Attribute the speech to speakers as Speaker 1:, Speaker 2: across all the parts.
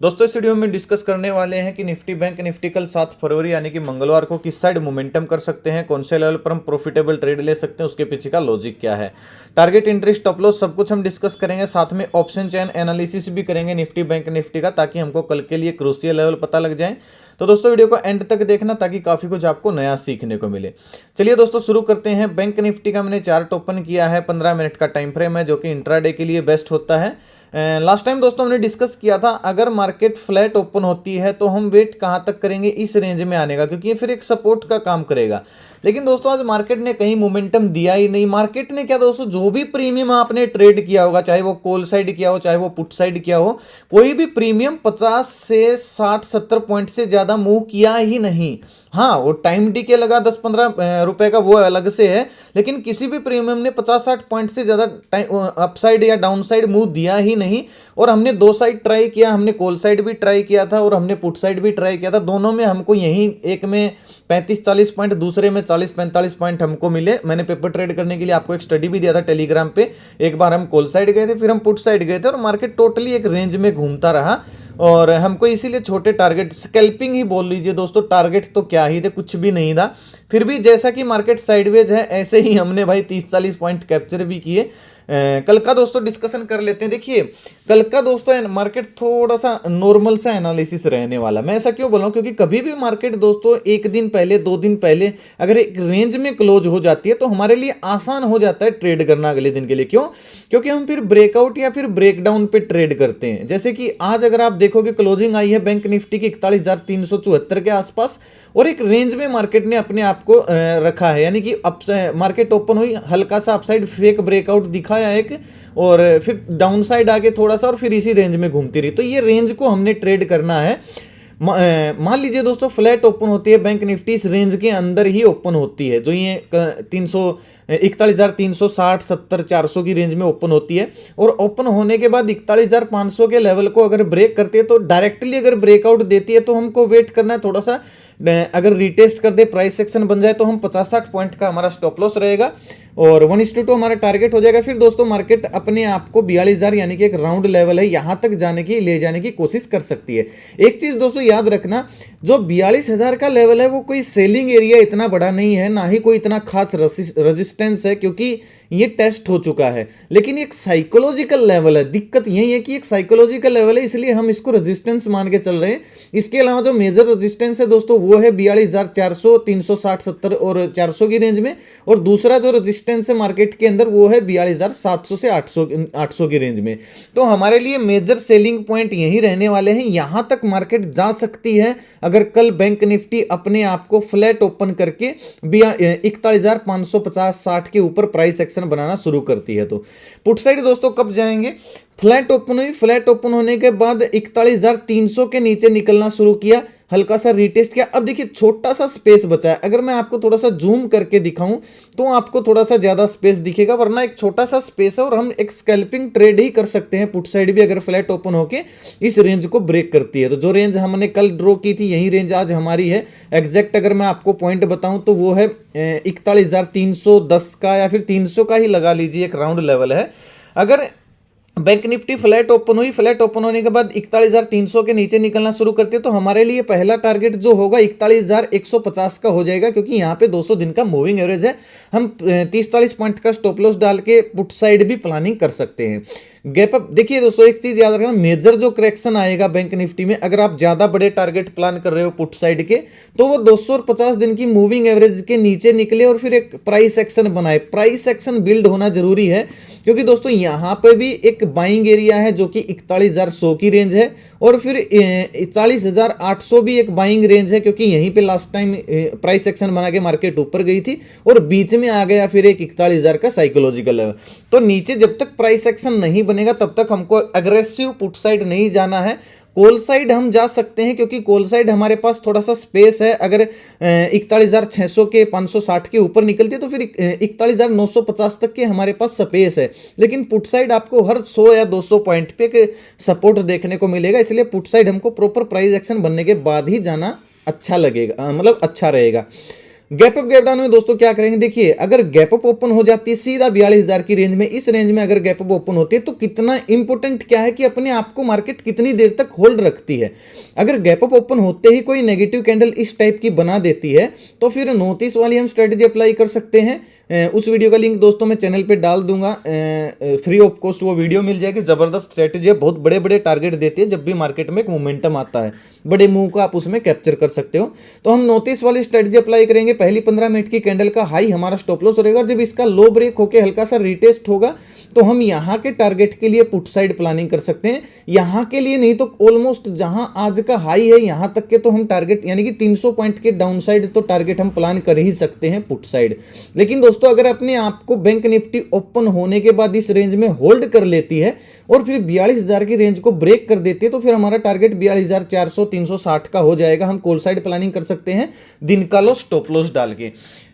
Speaker 1: दोस्तों इस वीडियो में डिस्कस करने वाले हैं कि निफ्टी बैंक निफ्टी कल 7 फरवरी यानी कि मंगलवार को किस साइड मोमेंटम कर सकते हैं, कौन से लेवल पर हम प्रॉफिटेबल ट्रेड ले सकते हैं, उसके पीछे का लॉजिक क्या है, टारगेट इंटरेस्ट स्टॉप लॉस सब कुछ हम डिस्कस करेंगे। साथ में ऑप्शन चेन एनालिसिस भी करेंगे निफ्टी बैंक निफ्टी का, ताकि हमको कल के लिए क्रूशियल लेवल पता लग जाए। तो दोस्तों वीडियो को एंड तक देखना ताकि काफ़ी कुछ आपको नया सीखने को मिले। चलिए दोस्तों शुरू करते हैं। बैंक निफ्टी का मैंने चार्ट ओपन किया है, 15 मिनट का टाइम फ्रेम है जो कि इंट्राडे के लिए बेस्ट होता है। लास्ट टाइम दोस्तों हमने डिस्कस किया था, अगर मार्केट फ्लैट ओपन होती है तो हम वेट कहाँ तक करेंगे इस रेंज में आने का, क्योंकि ये फिर एक सपोर्ट का काम करेगा। लेकिन दोस्तों आज मार्केट ने कहीं मोमेंटम दिया ही नहीं। मार्केट ने क्या दोस्तों, जो भी प्रीमियम आपने ट्रेड किया होगा, चाहे वो कॉल साइड किया हो चाहे वो पुट साइड किया हो, कोई भी प्रीमियम 50 से 60-70 पॉइंट से ज़्यादा मूव किया ही नहीं। हाँ, वो टाइम डी के लगा 10-15 रुपए का, वो अलग से है, लेकिन किसी भी प्रीमियम ने 50-60 पॉइंट से ज़्यादा अपसाइड या डाउन साइड मूव दिया ही नहीं। और हमने दो साइड ट्राई किया, हमने कॉल साइड भी ट्राई किया था और हमने पुट साइड भी ट्राई किया था। दोनों में हमको यहीं, एक में 35-40 पॉइंट, दूसरे में 40-45 पॉइंट हमको मिले। मैंने पेपर ट्रेड करने के लिए आपको एक स्टडी भी दिया था टेलीग्राम पे। एक बार हम कॉल साइड गए थे, फिर हम पुट साइड गए थे और मार्केट टोटली एक रेंज में घूमता रहा। और हमको इसीलिए छोटे टारगेट, स्कैल्पिंग ही बोल लीजिए दोस्तों, टारगेट तो क्या ही थे, कुछ भी नहीं था। फिर भी जैसा कि मार्केट साइडवेज है ऐसे ही हमने भाई 30-40 पॉइंट कैप्चर भी किए। कल का दोस्तों डिस्कशन कर लेते हैं। देखिए कल का दोस्तों मार्केट थोड़ा सा नॉर्मल सा एनालिसिस रहने वाला। मैं ऐसा क्यों बोल रहा हूँ, क्योंकि कभी भी मार्केट दोस्तों एक दिन पहले, 2 दिन पहले अगर एक रेंज में क्लोज हो जाती है तो हमारे लिए आसान हो जाता है ट्रेड करना अगले दिन के लिए। क्यों? क्योंकि हम फिर ब्रेकआउट या फिर ब्रेकडाउन पे ट्रेड करते हैं। जैसे कि आज अगर आप देखोगे क्लोजिंग आई है बैंक निफ्टी की 41,374 के आसपास, और एक रेंज में मार्केट ने अपने आप को रखा है, यानी कि मार्केट ओपन हुई, हल्का सा अपसाइड फेक ब्रेकआउट दिखाया एक, और फिर डाउन साइड आके थोड़ा सा, और फिर इसी रेंज में घूमती रही। तो ये रेंज को हमने ट्रेड करना है। मान लीजिए दोस्तों फ्लैट ओपन होती है बैंक निफ्टी, इस रेंज के अंदर ही ओपन होती है, जो ये 41,360, 70, 400 की रेंज में ओपन होती है। और ओपन होने के बाद 41,500 के लेवल को अगर ब्रेक करती है तो डायरेक्टली अगर ब्रेकआउट देती है तो हमको वेट करना है थोड़ा सा। अगर रिटेस्ट कर दे, प्राइस सेक्शन बन जाए, तो हम 50-60 पॉइंट का हमारा स्टॉप लॉस रहेगा और 1:2 हमारा टारगेट हो जाएगा। फिर दोस्तों मार्केट अपने आप को 42,000 यानी कि एक राउंड लेवल है, यहां तक जाने की, ले जाने की कोशिश कर सकती है। एक चीज दोस्तों याद रखना, जो 42,000 का लेवल है वो कोई सेलिंग एरिया इतना बड़ा नहीं है, ना ही कोई इतना खास रेजिस्टेंस है, क्योंकि ये टेस्ट हो चुका है। लेकिन एक साइकोलॉजिकल लेवल है। दिक्कत यही है कि एक साइकोलॉजिकल लेवल है, इसलिए हम इसको रेजिस्टेंस मान के चल रहे हैं। इसके अलावा जो मेजर रेजिस्टेंस है दोस्तों वो है 42,400, 360, 70 और 400 की रेंज में। और दूसरा जो रेजिस्टेंस है मार्केट के अंदर वो है 42,700 से 800 की रेंज में। तो हमारे लिए मेजर सेलिंग पॉइंट यही रहने वाले हैं। यहां तक मार्केट जा सकती है अगर कल बैंक निफ्टी अपने आप को फ्लैट ओपन करके 41,550-60 के ऊपर प्राइस एक्शन बनाना शुरू करती है। तो पुट साइड दोस्तों कब जाएंगे? फ्लैट ओपन हुई, फ्लैट ओपन होने के बाद 41,300 के नीचे निकलना शुरू किया, हल्का सा रिटेस्ट किया। अब देखिए छोटा सा स्पेस बचा है, अगर मैं आपको थोड़ा सा जूम करके दिखाऊं तो आपको थोड़ा सा ज्यादा स्पेस दिखेगा, वरना एक छोटा सा स्पेस है और हम एक स्कैल्पिंग ट्रेड ही कर सकते हैं पुट साइड भी, अगर फ्लैट ओपन होके इस रेंज को ब्रेक करती है। तो जो रेंज हमने कल ड्रॉ की थी यही रेंज आज हमारी है। एग्जैक्ट अगर मैं आपको पॉइंट बताऊं तो वो है 41,310 का, या फिर 300 का ही लगा लीजिए, एक राउंड लेवल है। अगर बैंक निफ्टी फ्लैट ओपन हुई, फ्लैट ओपन होने के बाद 41,300 के नीचे निकलना शुरू करते हैं, तो हमारे लिए पहला टारगेट जो होगा 41,150 का हो जाएगा, क्योंकि यहाँ पे 200 दिन का मूविंग एवरेज है। हम 30-40 पॉइंट का स्टॉप लॉस डाल के पुट साइड भी प्लानिंग कर सकते हैं। गैप अप देखिए दोस्तों, एक चीज याद रखना, मेजर जो करेक्शन आएगा बैंक निफ्टी में, अगर आप ज्यादा बड़े टारगेट प्लान कर रहे हो पुट साइड के, तो वो 250 दिन की मूविंग एवरेज के नीचे निकले और फिर एक प्राइस एक्शन बनाए। प्राइस एक्शन बिल्ड होना जरूरी है, क्योंकि दोस्तों यहाँ पे भी एक बाइंग एरिया है जो कि 41,100 की रेंज है, और फिर 40,800 भी एक बाइंग रेंज है, क्योंकि यहीं पे लास्ट टाइम प्राइस एक्शन बना के मार्केट ऊपर गई थी और बीच में आ गया फिर एक 41,000 का साइकोलॉजिकल लेवल। तो नीचे जब तक प्राइस एक्शन नहीं बनेगा तब तक हमको अग्रेसिव पुट साइड नहीं जाना है। कॉल साइड हम जा सकते हैं, क्योंकि कॉल साइड हमारे पास थोड़ा सा स्पेस है। अगर 41,600 के 560 के ऊपर निकलती है तो फिर 41,950 तक के हमारे पास स्पेस है। लेकिन पुट साइड आपको हर 100 या 200 पॉइंट पे सपोर्ट देखने को मिलेगा, इसलिए पुट साइड हमको प्रॉपर प्राइस एक्शन बनने के बाद ही जाना अच्छा लगेगा, मतलब अच्छा रहेगा। गैप अप गैप डाउन में दोस्तों क्या करेंगे, देखिए अगर गैप अप ओपन हो जाती है सीधा 42,000 की रेंज में, इस रेंज में अगर गैप अप ओपन होती है तो कितना इंपॉर्टेंट क्या है कि अपने आप को मार्केट कितनी देर तक होल्ड रखती है। अगर गैप अप ओपन होते ही कोई नेगेटिव कैंडल इस टाइप की बना देती है तो फिर नोटिस वाली हम स्ट्रेटेजी अप्लाई कर सकते हैं। उस वीडियो का लिंक दोस्तों मैं चैनल पे डाल दूंगा, फ्री ऑफ कॉस्ट वो वीडियो मिल जाएगी। जबरदस्त स्ट्रेटेजी है, बहुत बड़े बड़े टारगेट देती है जब भी मार्केट में एक मोमेंटम आता है, बड़े मूव को आप उसमें कैप्चर कर सकते हो। तो हम नोटिस वाली स्ट्रेटेजी अप्लाई करेंगे। पहली 15 मिनट की कैंडल का हाई हमारा स्टॉप लॉस रहेगा और जब इसका लो ब्रेक होकर हल्का सा रिटेस्ट होगा तो हम यहाँ के टारगेट के लिए पुट साइड प्लानिंग कर सकते हैं। यहाँ के लिए नहीं तो ऑलमोस्ट जहां आज का हाई है यहाँ तक के तो हम टारगेट यानी कि 300 पॉइंट के डाउन साइड तो टारगेट हम प्लान कर ही सकते हैं पुट साइड। लेकिन दोस्तों अगर अपने आप को बैंक निफ्टी ओपन होने के बाद इस रेंज में होल्ड कर लेती है और फिर 42,000 की रेंज को ब्रेक कर देती है तो फिर हमारा टारगेट 42,400 360 का हो जाएगा। हम कॉल साइड प्लानिंग कर सकते हैं दिन का लॉस स्टॉप लॉस डाल के।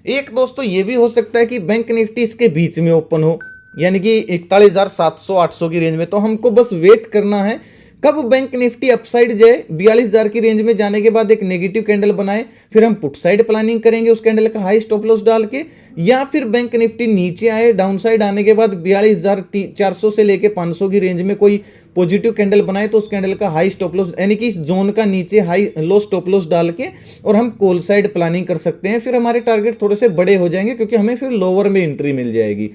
Speaker 1: एक दोस्तों ये भी हो सकता है कि बैंक निफ्टी इसके बीच में ओपन हो यानी कि 41,700 800 की रेंज में, तो हमको बस वेट करना है कब बैंक निफ्टी अपसाइड जाए 42,000 की रेंज में जाने के बाद एक नेगेटिव कैंडल बनाए, फिर हम पुट साइड प्लानिंग करेंगे उस कैंडल का हाई स्टॉप लॉस डाल के, या फिर बैंक निफ्टी नीचे आए डाउन साइड आने के बाद 42,400 से लेके 500 की रेंज में कोई पॉजिटिव कैंडल बनाए तो उस कैंडल का हाई स्टॉप लॉस यानी कि इस जोन का नीचे हाई लो स्टॉप लॉस डाल के और हम कॉल साइड प्लानिंग कर सकते हैं। फिर हमारे टारगेट थोड़े से बड़े हो जाएंगे क्योंकि हमें फिर लोअर में एंट्री मिल जाएगी।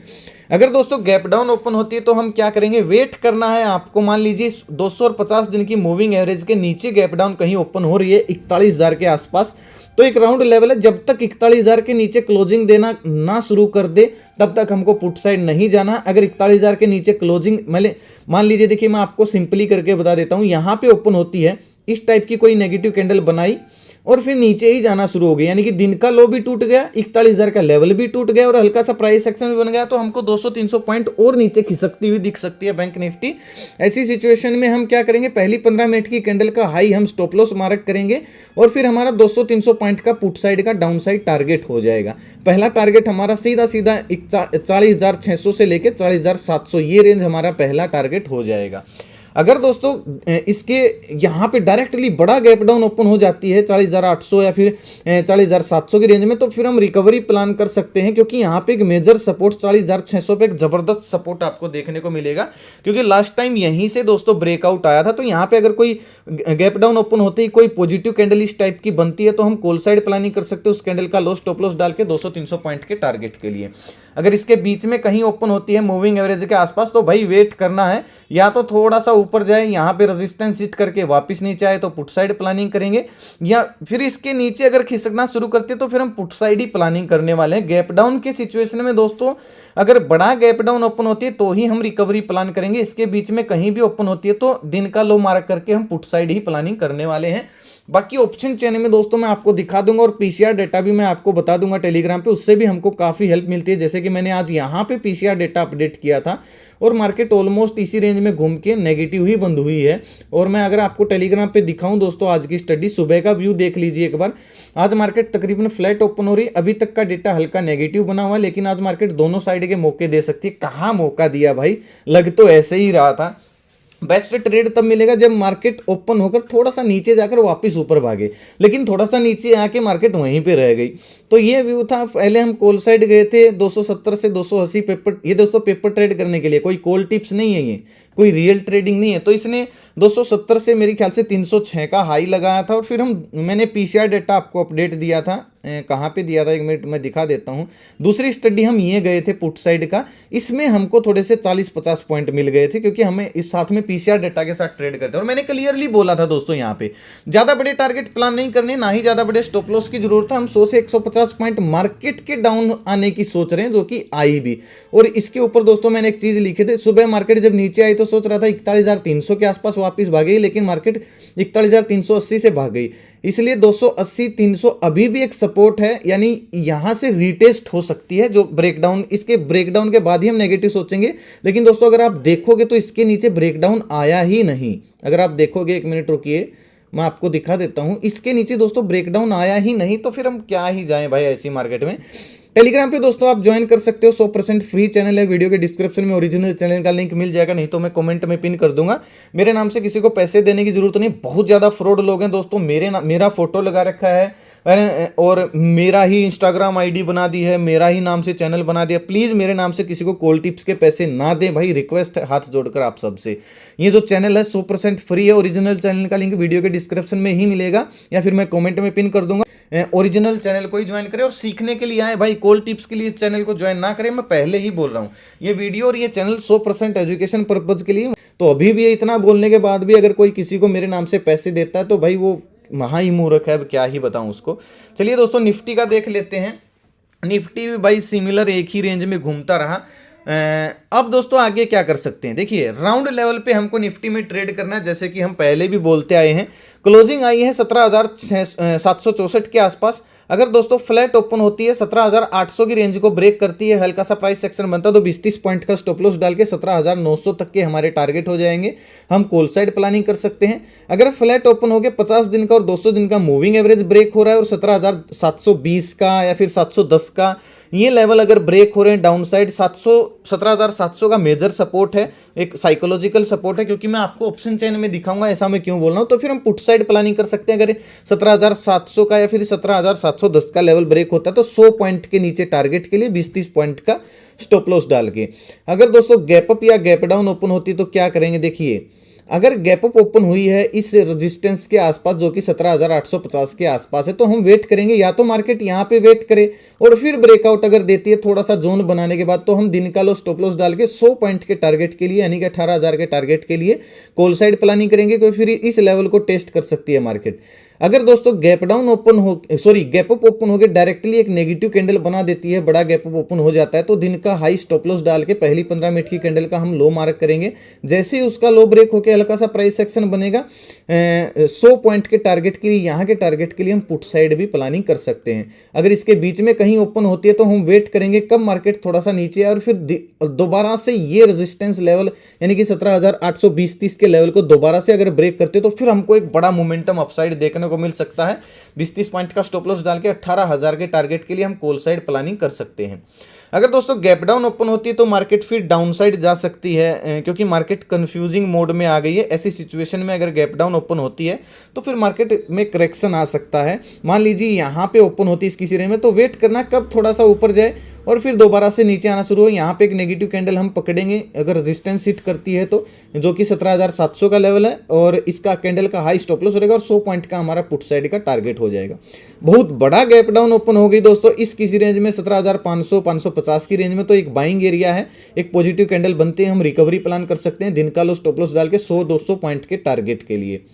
Speaker 1: अगर दोस्तों गैप डाउन ओपन होती है तो हम क्या करेंगे, वेट करना है आपको। मान लीजिए 200 और 50 दिन की मूविंग एवरेज के नीचे गैप डाउन कहीं ओपन हो रही है 41,000 के आसपास, तो एक राउंड लेवल है जब तक 41,000 के नीचे क्लोजिंग देना ना शुरू कर दे तब तक हमको पुट साइड नहीं जाना। अगर 41,000 के नीचे क्लोजिंग मान लीजिए, देखिए मैं आपको सिंपली करके बता देता हूं, यहां पे ओपन होती है इस टाइप की कोई नेगेटिव कैंडल बनाई और फिर नीचे ही जाना शुरू हो गया यानी कि दिन का लो भी टूट गया, 41,000 का लेवल भी टूट गया और हल्का सा प्राइस एक्शन भी बन गया, तो हमको 200-300 पॉइंट और नीचे खिसकती हुई दिख सकती है बैंक निफ्टी। ऐसी सिचुएशन में हम क्या करेंगे, पहली 15 मिनट की कैंडल का हाई हम स्टॉप लॉस मार्क करेंगे और फिर हमारा 200-300 पॉइंट का पुट साइड का डाउन साइड टारगेट हो जाएगा। पहला टारगेट हमारा सीधा सीधा 40,600 से लेकर 40,700 ये रेंज हमारा पहला टारगेट हो जाएगा। अगर दोस्तों इसके यहाँ पे डायरेक्टली बड़ा गैप डाउन ओपन हो जाती है 40,800 या फिर 40,700 की रेंज में, तो फिर हम रिकवरी प्लान कर सकते हैं क्योंकि यहाँ पे एक मेजर सपोर्ट 40,600 पे एक जबरदस्त सपोर्ट आपको देखने को मिलेगा क्योंकि लास्ट टाइम यहीं से दोस्तों ब्रेकआउट आया था। तो यहाँ पे अगर कोई गैप डाउन ओपन होते ही कोई पॉजिटिव कैंडल इस टाइप की बनती है तो हम कॉल साइड प्लानिंग कर सकते हैं उस कैंडल का लो स्टॉप लॉस डाल के 200-300 पॉइंट के टारगेट के लिए। अगर इसके बीच में कहीं ओपन होती है मूविंग एवरेज के आसपास तो भाई वेट करना है, या तो थोड़ा सा ऊपर जाए यहाँ पे रेजिस्टेंस हिट करके वापस नीचे आए तो पुट साइड प्लानिंग करेंगे, या फिर इसके नीचे अगर खिसकना शुरू करते हैं तो फिर हम पुट साइड ही प्लानिंग करने वाले हैं। गैप डाउन के सिचुएशन में दोस्तों अगर बड़ा गैप डाउन ओपन होती है तो ही हम रिकवरी प्लान करेंगे, इसके बीच में कहीं भी ओपन होती है तो दिन का लो मार्क करके हम पुट साइड ही प्लानिंग करने वाले हैं। बाकी ऑप्शन चेन में दोस्तों मैं आपको दिखा दूंगा और पीसीआर डेटा भी मैं आपको बता दूंगा टेलीग्राम पे, उससे भी हमको काफ़ी हेल्प मिलती है। जैसे कि मैंने आज यहाँ पे पीसीआर डेटा अपडेट किया था और मार्केट ऑलमोस्ट इसी रेंज में घूम के नेगेटिव ही बंद हुई है। और मैं अगर आपको टेलीग्राम पे दिखाऊं दोस्तों आज की स्टडी, सुबह का व्यू देख लीजिए एक बार। आज मार्केट तकरीबन फ्लैट ओपन हो रही है, अभी तक का डेटा हल्का नेगेटिव बना हुआ है, लेकिन आज मार्केट दोनों साइड के मौके दे सकती है। कहाँ मौका दिया भाई, लग तो ऐसे ही रहा था। बेस्ट ट्रेड तब मिलेगा जब मार्केट ओपन होकर थोड़ा सा नीचे जाकर वापस ऊपर भागे, लेकिन थोड़ा सा नीचे आके मार्केट वहीं पे रह गई। तो ये व्यू था। पहले हम कॉल साइड गए थे 270 से 280 पेपर, ये दोस्तों पेपर ट्रेड करने के लिए, कोई कॉल टिप्स नहीं है, ये कोई रियल ट्रेडिंग नहीं है। तो इसने 270 से मेरे ख्याल से 306 का हाई लगाया था और फिर मैंने पीसीआर डेटा आपको अपडेट दिया था, कहाँ पे दिया था एक मिनट मैं दिखा देता हूँ। दूसरी स्टडी हम ये गए थे पुट साइड का, इसमें हमको थोड़े से 40-50 पॉइंट मिल गए थे क्योंकि हमें इस साथ में पीसीआर डेटा के साथ ट्रेड करते हैं। और मैंने क्लियरली बोला था दोस्तों यहाँ पे ज़्यादा बड़े टारगेट प्लान नहीं करने, ना ही ज़्यादा बड़े स्टॉप लॉस की जरूरत है। हम 100 से 150 पॉइंट मार्केट के डाउन आने की सोच रहे हैं जो कि आई भी। और इसके ऊपर दोस्तों मैंने एक चीज़ लिखी थी, सुबह मार्केट जब नीचे आई तो सोच रहा था 41,300 के आसपास वापस भागेगी, लेकिन मार्केट 41,380 से भाग गई। इसलिए 280-300 अभी भी एक सपोर्ट है, यानी यहां से रीटेस्ट हो सकती है जो ब्रेकडाउन, इसके ब्रेकडाउन के बाद ही हम नेगेटिव सोचेंगे। लेकिन दोस्तों अगर आप देखोगे तो इसके नीचे ब्रेकडाउन आया ही नहीं। अगर आप देखोगे, एक मिनट रुकिए मैं आपको दिखा देता हूं, इसके नीचे दोस्तों ब्रेकडाउन आया ही नहीं, तो फिर हम क्या ही जाएं भाई ऐसी मार्केट में। टेलीग्राम पे दोस्तों आप ज्वाइन कर सकते हो, 100% फ्री चैनल है। वीडियो के डिस्क्रिप्शन में ओरिजिनल चैनल का लिंक मिल जाएगा, नहीं तो मैं कमेंट में पिन कर दूंगा। मेरे नाम से किसी को पैसे देने की जरूरत नहीं। बहुत ज्यादा फ्रॉड लोग हैं दोस्तों, मेरा फोटो लगा रखा है और मेरा ही इंस्टाग्राम आईडी बना दी है, मेरा ही नाम से चैनल बना दिया। प्लीज मेरे नाम से किसी को कॉल टिप्स के पैसे ना दें भाई, रिक्वेस्ट है हाथ जोड़कर आप सबसे। ये जो चैनल है 100% फ्री है। ओरिजिनल चैनल का लिंक वीडियो के डिस्क्रिप्शन में ही मिलेगा या फिर मैं कमेंट में पिन कर दूंगा। ओरिजिनल चैनल को ही ज्वाइन करें और सीखने के लिए आए भाई, कॉल टिप्स के लिए इस चैनल को ज्वाइन ना करें। मैं पहले ही बोल रहा हूं, ये वीडियो और ये चैनल 100% एजुकेशन पर्पज के लिए। तो अभी भी इतना बोलने के बाद भी अगर कोई किसी को मेरे नाम से पैसे देता है तो भाई वो महा ही मूर्ख है, अब क्या ही बताऊं उसको। चलिए दोस्तों निफ्टी का देख लेते हैं। निफ्टी भी भाई सिमिलर एक ही रेंज में घूमता रहा। अब दोस्तों आगे क्या कर सकते हैं, देखिए राउंड लेवल पे हमको निफ्टी में ट्रेड करना है, जैसे कि हम पहले भी बोलते आए हैं। क्लोजिंग आई है 17,764 के आसपास। अगर दोस्तों फ्लैट ओपन होती है 17,800 की रेंज को ब्रेक करती है, हल्का सा प्राइस सेक्शन बनता है तो 20-30 पॉइंट का स्टॉप लॉस डाल के 17,900 तक के हमारे टारगेट हो जाएंगे। हम कॉल साइड प्लानिंग कर सकते हैं। अगर फ्लैट ओपन हो गया 50 दिन का और 200 दिन का मूविंग एवरेज ब्रेक हो रहा है और 17,720 का या फिर 710 का ये लेवल अगर ब्रेक हो रहे हैं डाउन साइड, 17,700 का मेजर सपोर्ट है, एक साइकोलॉजिकल सपोर्ट है, क्योंकि मैं आपको ऑप्शन चेन में दिखाऊंगा ऐसा मैं क्यों बोल रहा हूं। तो फिर हम पुट साइड प्लानिंग कर सकते हैं। अगर 17,700 का या फिर 17,710 का लेवल ब्रेक होता है तो 100 पॉइंट के नीचे टारगेट के लिए 20-30 पॉइंट का स्टॉप लॉस डाल के। अगर दोस्तों गैप अप या गैप डाउन ओपन होती है तो क्या करेंगे, देखिए अगर गैप अप ओपन हुई है इस रेजिस्टेंस के आसपास जो कि 17,850 के आसपास है, तो हम वेट करेंगे या तो मार्केट यहां पे वेट करे और फिर ब्रेकआउट अगर देती है थोड़ा सा जोन बनाने के बाद, तो हम दिन का लो स्टॉप लॉस डाल के 100 पॉइंट के टारगेट के लिए यानी कि 18,000 के टारगेट के लिए कॉल साइड प्लानिंग करेंगे, तो फिर इस लेवल को टेस्ट कर सकती है मार्केट। अगर दोस्तों गैप डाउन ओपन हो गैप अप ओपन हो गया डायरेक्टली एक नेगेटिव कैंडल बना देती है, बड़ा गैप अप ओपन हो जाता है, तो दिन का हाई स्टॉप लॉस डाल के पहली 15 मिनट की कैंडल का हम लो मार्क करेंगे। जैसे ही उसका लो ब्रेक होकर हल्का सा प्राइस सेक्शन बनेगा 100 पॉइंट के टारगेट के लिए, यहाँ के टारगेट के लिए हम पुट साइड भी प्लानिंग कर सकते हैं। अगर इसके बीच में कहीं ओपन होती है तो हम वेट करेंगे कब मार्केट थोड़ा सा नीचे आए और फिर दोबारा से ये रेजिस्टेंस लेवल यानी कि 17,820-30 के लेवल को दोबारा से अगर ब्रेक करते तो फिर हमको एक बड़ा मोमेंटम अपसाइड देखने को मिल सकता है। 20-30 पॉइंट का स्टॉप लॉस डाल के 18,000 के टारगेट के लिए हम कॉल साइड प्लानिंग कर सकते हैं। अगर दोस्तों गैप डाउन ओपन होती है तो मार्केट फिर डाउन साइड जा सकती है, क्योंकि मार्केट कंफ्यूजिंग मोड में आ गई है। ऐसी सिचुएशन में अगर गैप डाउन ओपन होती है तो फिर मार्केट में करेक्शन आ सकता है। मान लीजिए यहाँ पे ओपन होती है इस किसी रेंज में, तो वेट करना कब थोड़ा सा ऊपर जाए और फिर दोबारा से नीचे आना शुरू हो। यहाँ पे एक नेगेटिव कैंडल हम पकड़ेंगे अगर रेजिस्टेंस हिट करती है तो, जो कि 17,700 का लेवल है और इसका कैंडल का हाई स्टॉप लॉस रहेगा और 100 पॉइंट का हमारा पुट साइड का टारगेट हो जाएगा। बहुत बड़ा गैप डाउन ओपन हो गई दोस्तों इस किसी रेंज में 17,500-550 की रेंज में, तो एक बाइंग एरिया है, एक पॉजिटिव कैंडल बनते हैं, हम रिकवरी प्लान कर सकते हैं दिन का लो स्टॉप लॉस डाल के 100-200 पॉइंट के टारगेट के लिए।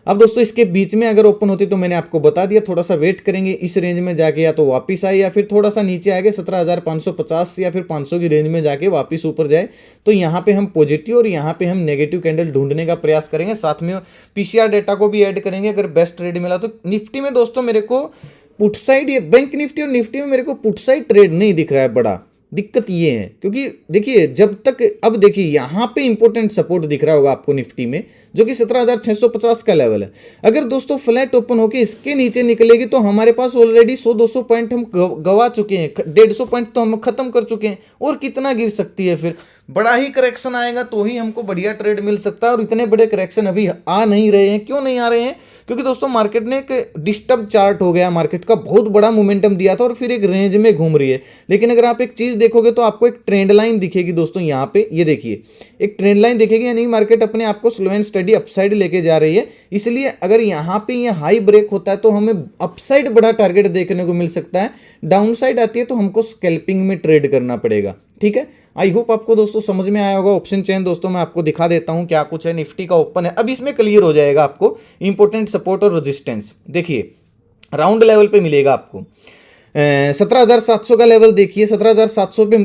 Speaker 1: अब दोस्तों इसके बीच में अगर ओपन होती तो मैंने आपको बता दिया, थोड़ा सा वेट करेंगे इस रेंज में जाके, या तो वापस आए या फिर थोड़ा सा नीचे आएगा 17,550 या फिर 500 की रेंज में जाके वापस ऊपर जाए, तो यहाँ पे हम पॉजिटिव और यहाँ पे हम नेगेटिव कैंडल ढूंढने का प्रयास करेंगे। साथ में पीसीआर डेटा को भी ऐड करेंगे अगर बेस्ट ट्रेड मिला तो। निफ्टी में दोस्तों मेरे को पुट साइड, ये बैंक निफ्टी और निफ्टी में मेरे को पुट साइड ट्रेड नहीं दिख रहा है। बड़ा दिक्कत ये है क्योंकि देखिए जब तक, अब देखिए यहाँ पे इंपॉर्टेंट सपोर्ट दिख रहा होगा आपको निफ्टी में जो कि 17,650 का लेवल है। अगर दोस्तों फ्लैट ओपन होके इसके नीचे निकलेगी तो हमारे पास ऑलरेडी 100-200 पॉइंट हम गवा चुके हैं, 150 पॉइंट तो हम खत्म कर चुके हैं, और कितना गिर सकती है। फिर बड़ा ही करेक्शन आएगा तो ही हमको बढ़िया ट्रेड मिल सकता है, और इतने बड़े करेक्शन अभी आ नहीं रहे हैं। क्यों नहीं आ रहे हैं? क्योंकि दोस्तों मार्केट ने एक डिस्टर्ब चार्ट हो गया, मार्केट का बहुत बड़ा मोमेंटम दिया था और फिर एक रेंज में घूम रही है। लेकिन अगर आप एक चीज देखोगे तो आपको एक ट्रेंड लाइन दिखेगी दोस्तों, यहाँ पे ये देखिए एक ट्रेंड लाइन दिखेगी, यानी मार्केट अपने आप को स्लो एंड स्टडी अपसाइड लेके जा रही है। इसलिए अगर यहाँ पे ये हाई ब्रेक होता है तो हमें अपसाइड बड़ा टारगेट देखने को मिल सकता है, डाउन साइड आती है तो हमको स्कैल्पिंग में ट्रेड करना पड़ेगा। ठीक है, आई होप आपको दोस्तों समझ में आया होगा। ऑप्शन चेन दोस्तों मैं आपको दिखा देता हूं क्या कुछ है। निफ्टी का ओपन है, अब इसमें क्लियर हो जाएगा आपको इंपॉर्टेंट सपोर्ट और रेजिस्टेंस। देखिए राउंड लेवल पे मिलेगा आपको 17,700 का लेवल, देखिए 17,700 पे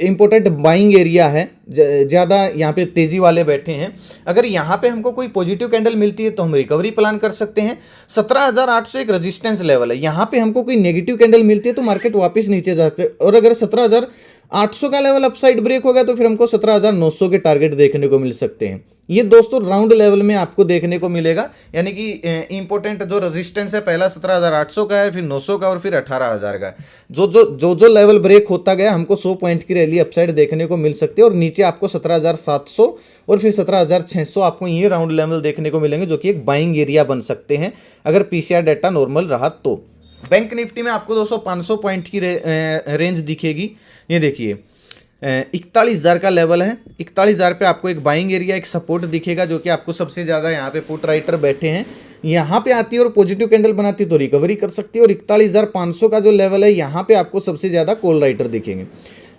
Speaker 1: इंपॉर्टेंट बाइंग एरिया है, ज़्यादा यहाँ पे तेजी वाले बैठे हैं। अगर यहाँ पे हमको कोई पॉजिटिव कैंडल मिलती है तो हम रिकवरी प्लान कर सकते हैं। 17,800 एक रेजिस्टेंस लेवल है, यहाँ पे हमको कोई नेगेटिव कैंडल मिलती है तो मार्केट वापस नीचे जाते हैं, और अगर 17,000 800 का लेवल अपसाइड ब्रेक हो गया तो फिर हमको 17,900 के टारगेट देखने को मिल सकते हैं। ये दोस्तों राउंड लेवल में आपको देखने को मिलेगा, यानी कि इंपॉर्टेंट जो रेजिस्टेंस है पहला 17,800 का है, फिर 900 का और फिर 18,000 का है। जो लेवल ब्रेक होता गया हमको 100 पॉइंट की रैली अपसाइड देखने को मिल सकती है और नीचे आपको 17,700 और फिर 17,600 आपको ये राउंड लेवल देखने को मिलेंगे, जो कि एक बाइंग एरिया बन सकते हैं अगर पीसीआर डाटा नॉर्मल रहा तो। बैंक निफ्टी में आपको दोस्तों 500 पॉइंट की रेंज दिखेगी। ये देखिए 41,000 का लेवल है, 41,000 पे आपको एक बाइंग एरिया, एक सपोर्ट दिखेगा, जो कि आपको सबसे ज़्यादा यहाँ पे पुट राइटर बैठे हैं, यहाँ पे आती है और पॉजिटिव कैंडल बनाती है तो रिकवरी कर सकती है। और 41,500 का जो लेवल है यहाँ पे आपको सबसे ज़्यादा कॉल राइटर दिखेंगे।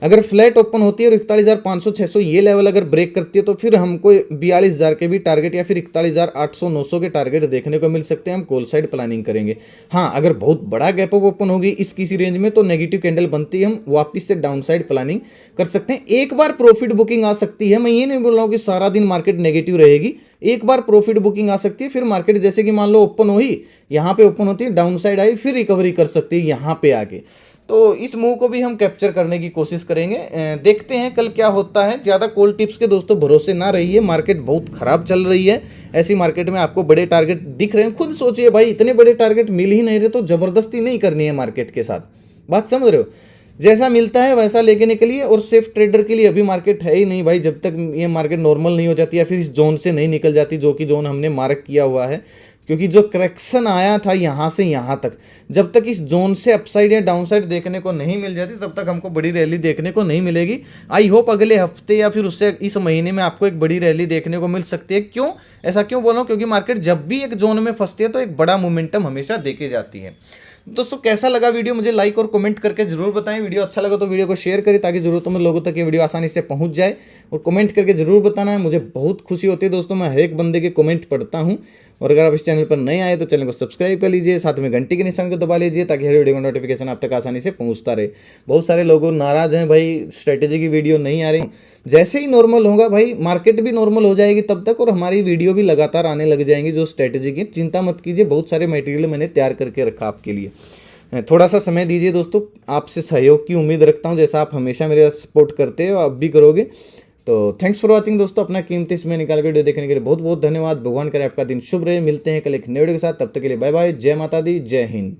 Speaker 1: अगर फ्लैट ओपन होती है और 41,500 600 ये लेवल अगर ब्रेक करती है तो फिर हमको 42,000 के भी टारगेट या फिर 41,800 900 के टारगेट देखने को मिल सकते हैं। हम कॉल साइड प्लानिंग करेंगे। हाँ, अगर बहुत बड़ा गैप अप ओपन होगी इस किसी रेंज में तो नेगेटिव कैंडल बनती है, हम वापस से डाउन साइड प्लानिंग कर सकते हैं। एक बार प्रॉफिट बुकिंग आ सकती है, मैं ये नहीं बोल रहा हूँ कि सारा दिन मार्केट नेगेटिव रहेगी, एक बार प्रॉफिट बुकिंग आ सकती है। फिर मार्केट जैसे कि मान लो ओपन हुई, यहाँ पे ओपन होती है, डाउन साइड आई, फिर रिकवरी कर सकती है यहाँ पे आके। तो इस मूव को भी हम कैप्चर करने की कोशिश करेंगे। देखते हैं कल क्या होता है। ज़्यादा कॉल टिप्स के दोस्तों भरोसे ना रहिए, मार्केट बहुत खराब चल रही है। ऐसी मार्केट में आपको बड़े टारगेट दिख रहे हैं, खुद सोचिए भाई, इतने बड़े टारगेट मिल ही नहीं रहे तो ज़बरदस्ती नहीं करनी है मार्केट के साथ। बात समझ रहे हो? जैसा मिलता है वैसा लेके निकलिए। और सेफ ट्रेडर के लिए अभी मार्केट है ही नहीं भाई, जब तक ये मार्केट नॉर्मल नहीं हो जाती या फिर इस जोन से नहीं निकल जाती जो कि जोन हमने मार्क किया हुआ है। क्योंकि जो करेक्शन आया था यहाँ से यहाँ तक, जब तक इस जोन से अपसाइड या डाउन साइड देखने को नहीं मिल जाती तब तक हमको बड़ी रैली देखने को नहीं मिलेगी। आई होप अगले हफ्ते या फिर उससे इस महीने में आपको एक बड़ी रैली देखने को मिल सकती है। क्यों ऐसा क्यों बोल रहा हूँ? क्योंकि मार्केट जब भी एक जोन में फंसती है तो एक बड़ा मोमेंटम हमेशा देके जाती है। दोस्तों कैसा लगा वीडियो मुझे लाइक और कमेंट करके जरूर बताएं। वीडियो अच्छा लगा तो वीडियो को शेयर करें ताकि जरूरतमंद लोगों तक ये वीडियो आसानी से पहुंच जाए। और कमेंट करके जरूर बताना है, मुझे बहुत खुशी होती है दोस्तों, मैं हर एक बंदे के कमेंट पढ़ता हूं। और अगर आप इस चैनल पर नए आए तो चैनल को सब्सक्राइब कर लीजिए, साथ में घंटी के निशान को दबा लीजिए ताकि हर वीडियो का नोटिफिकेशन आप तक आसानी से पहुंचता रहे। बहुत सारे लोग नाराज हैं भाई, स्ट्रेटेजी की वीडियो नहीं आ रही। जैसे ही नॉर्मल होगा भाई, मार्केट भी नॉर्मल हो जाएगी तब तक, और हमारी वीडियो भी लगातार आने लग जाएंगी जो स्ट्रेटेजी की। चिंता मत कीजिए, बहुत सारे मटेरियल मैंने तैयार करके रखा आपके लिए। थोड़ा सा समय दीजिए दोस्तों, आपसे सहयोग की उम्मीद रखता हूं, जैसा आप हमेशा मेरा सपोर्ट करते हो अब भी करोगे। तो थैंक्स फॉर वाचिंग दोस्तों, अपना कीमती समय निकाल कर वीडियो देखने के लिए बहुत बहुत धन्यवाद। भगवान करे आपका दिन शुभ रहे। मिलते हैं कल एक नए वीडियो के साथ, तब तक के लिए बाय बाय। जय माता दी, जय हिंद।